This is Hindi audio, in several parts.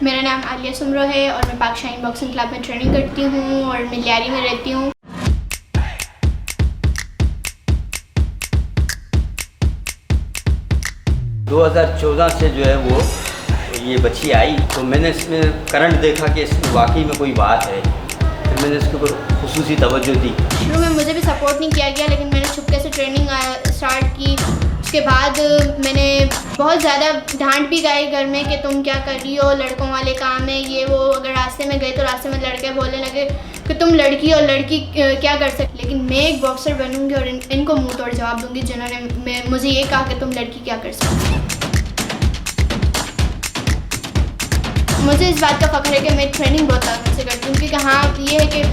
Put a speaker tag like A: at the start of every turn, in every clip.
A: मेरा नाम आलिया सुमरो है और मैं पाक शाहीन बॉक्सिंग क्लब में ट्रेनिंग करती हूँ और मैं लियारी में रहती हूँ।
B: दो 2014 से जो है वो ये बच्ची आई तो मैंने इसमें करंट देखा कि इसमें वाकई में कोई बात है, फिर मैंने इसके ऊपर खुसूसी तवज्जो दी।
A: शुरू में मुझे भी सपोर्ट नहीं किया गया, लेकिन मैंने छुपके से ट्रेनिंग स्टार्ट की। उसके बाद मैंने बहुत ज़्यादा डांट भी गाई घर में कि तुम क्या कर रही हो, लड़कों वाले काम है ये वो। अगर रास्ते में गए तो रास्ते में लड़के बोलने लगे कि तुम लड़की और लड़की क्या कर सकती। लेकिन मैं एक बॉक्सर बनूंगी और इनको मुंह तोड़ जवाब दूंगी जिन्होंने मुझे ये कहा कि तुम लड़की क्या कर सकती। मुझे इस बात का फ़ख्र है कि मैं ट्रेनिंग बहुत आराम से करती हूँ, क्योंकि हाँ ये है कि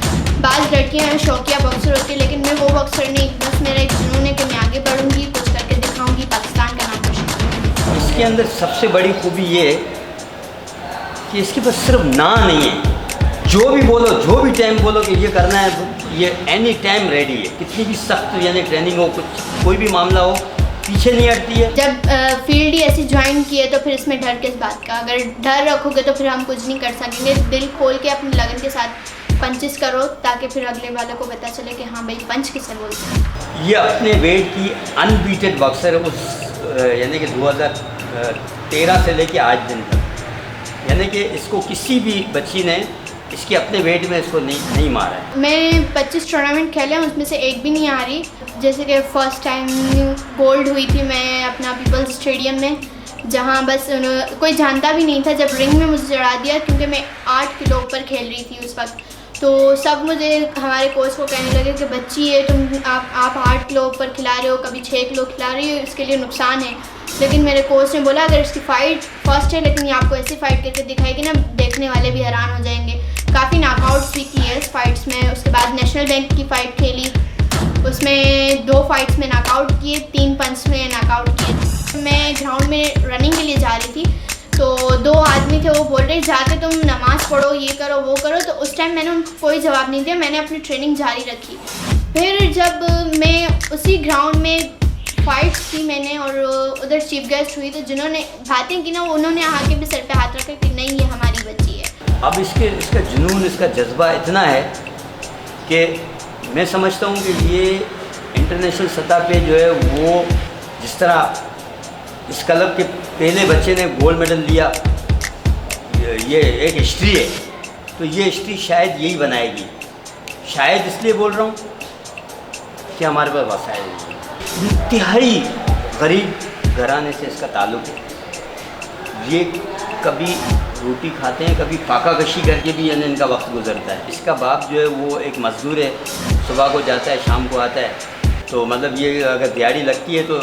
A: बाज़ लड़कियाँ शौकिया बॉक्सर होती है, लेकिन मैं वो बॉक्सर नहीं। बस मेरा एक जुनून है कि मैं आगे बढ़ूँगी, कुछ करके दिखाऊँगी, पाकिस्तान का नाम रोशन करूँगी।
B: इसके अंदर सबसे बड़ी खूबी ये है कि इसके पास सिर्फ ना नहीं है, जो भी बोलो, जो भी टाइम बोलो कि ये करना है, ये एनी टाइम रेडी है। कितनी भी सख्त यानी ट्रेनिंग हो, कोई भी मामला हो, पीछे नहीं हटती है।
A: जब फील्ड ही ऐसी ज्वाइन की है तो फिर इसमें डर किस बात का। अगर डर रखोगे तो फिर हम कुछ नहीं कर सकेंगे। दिल खोल के अपनी लगन के साथ पंचेस करो, ताकि फिर अगले वालों को पता चले कि हाँ भाई पंच किसे बोलते हैं।
B: ये अपने वेट की अनबीटेड बॉक्सर है, उस यानी कि 2013 से लेके आज दिन तक, यानी कि इसको किसी भी बच्ची ने इसके अपने वेट में इसको नहीं मारा है।
A: मैंने 25 टूर्नामेंट खेले हैं, उसमें से एक भी नहीं आ रही। जैसे कि फ़र्स्ट टाइम गोल्ड हुई थी मैं अपना पीपल्स स्टेडियम में, जहाँ बस कोई जानता भी नहीं था। जब रिंग में मुझे चढ़ा दिया, क्योंकि मैं 8 किलो ऊपर खेल रही थी उस वक्त, तो सब मुझे हमारे कोच को कहने लगे कि बच्ची है तुम, आप 8 किलो ऊपर खिला रहे हो, कभी 6 किलो खिला रही हो, इसके लिए नुकसान है। लेकिन मेरे कोच ने बोला अगर इसकी फ़ाइट फर्स्ट है, लेकिन ये आपको ऐसी फ़ाइट करके दिखाएगी ना, देखने वाले भी हैरान हो जाएंगे। काफ़ी नॉकआउट्स भी की है इस फाइट्स में। उसके बाद नेशनल बैंक की फ़ाइट खेली, उसमें 2 फाइट्स में नॉकआउट किए, 3 पंच में नॉकआउट किए। मैं ग्राउंड में रनिंग के लिए जा रही थी, तो 2 आदमी थे, वो बोल रहे जाके तुम नमाज़ पढ़ो, ये करो वो करो। तो उस टाइम मैंने उनको कोई जवाब नहीं दिया, मैंने अपनी ट्रेनिंग जारी रखी। फिर जब मैं उसी ग्राउंड में फाइट्स की मैंने और उधर चीफ गेस्ट हुई, तो जिन्होंने बातें की ना, उन्होंने आके भी सर पे हाथ रखा कि नहीं ये हमारी बच्ची है।
B: अब इसका जुनून, इसका जज्बा इतना है कि मैं समझता हूँ कि ये इंटरनेशनल सतह पे जो है वो, जिस तरह इस क्लब के पहले बच्चे ने गोल्ड मेडल लिया, ये एक हिस्ट्री है, तो ये हिस्ट्री शायद यही बनाएगी। शायद इसलिए बोल रहा हूँ कि हमारे पास वसाइल नहीं है। इंतहाई गरीब घराने से इसका ताल्लुक़ है। ये कभी रोटी खाते हैं, कभी फाका कशी करके भी यानी इनका वक्त गुजरता है। इसका बाप जो है वो एक मज़दूर है, सुबह को जाता है शाम को आता है। तो मतलब ये अगर दिहाड़ी लगती है तो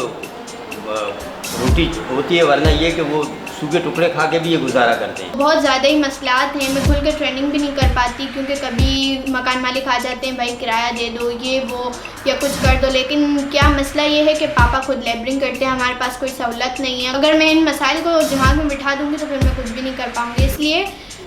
B: रोटी होती है, वरना ये कि वो सूखे टुकड़े खा के भी ये गुजारा करते हैं।
A: बहुत ज़्यादा ही मसलात हैं, मैं खुल के ट्रेनिंग भी नहीं कर पाती, क्योंकि कभी मकान मालिक आ जाते हैं, भाई किराया दे दो, ये वो या कुछ कर दो। लेकिन क्या मसला ये है कि पापा खुद लेबरिंग करते हैं, हमारे पास कोई सहूलत नहीं है। अगर मैं इन मसाइल को दिमाग में बिठा दूँगी तो फिर मैं कुछ भी नहीं कर पाऊँगी। इसलिए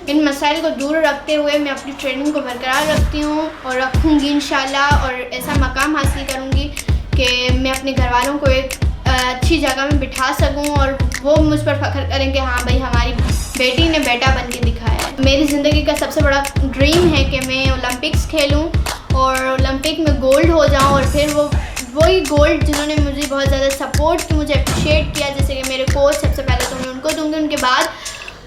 A: इन मसाइल को दूर रखते हुए मैं अपनी ट्रेनिंग को बरकरार रखती हूँ और रखूँगी इंशाल्लाह, और ऐसा मकाम हासिल करूँगी कि मैं अपने घर वालों को एक अच्छी जगह में बिठा सकूं और वो मुझ पर फख्र करें कि हाँ भाई हमारी बेटी ने बेटा बन के दिखाया है। मेरी ज़िंदगी का सबसे बड़ा ड्रीम है कि मैं ओलंपिक्स खेलूं और ओलंपिक में गोल्ड हो जाऊं, और फिर वही गोल्ड जिन्होंने मुझे बहुत ज़्यादा सपोर्ट की, मुझे अप्रिशिएट किया, जैसे कि मेरे कोच, सबसे पहले तो मैं उनको दूँगी, उनके बाद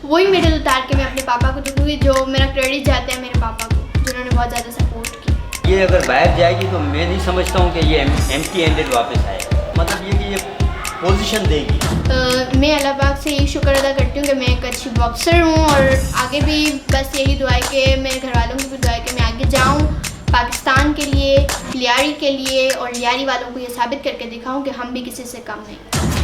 A: वही मेडल उतार के मैं अपने पापा को दूँगी, जो मेरा क्रेडिट जाता है मेरे पापा को, जिन्होंने बहुत ज़्यादा सपोर्ट की।
B: ये अगर बाहर जाएगी तो मैं नहीं समझता हूँ कि ये एम्प्टी हैंडेड वापस आएगा। मतलब ये कि ये पोजीशन देगी।
A: मैं अल्लाह पाक से यही शुक्र अदा करती हूँ कि मैं एक अच्छी बॉक्सर हूँ, और आगे भी बस यही दुआ है कि मेरे घर वालों की भी दुआ है कि मैं आगे जाऊँ पाकिस्तान के लिए, लियारी के लिए, और लियारी वालों को ये साबित करके दिखाऊँ कि हम भी किसी से कम नहीं।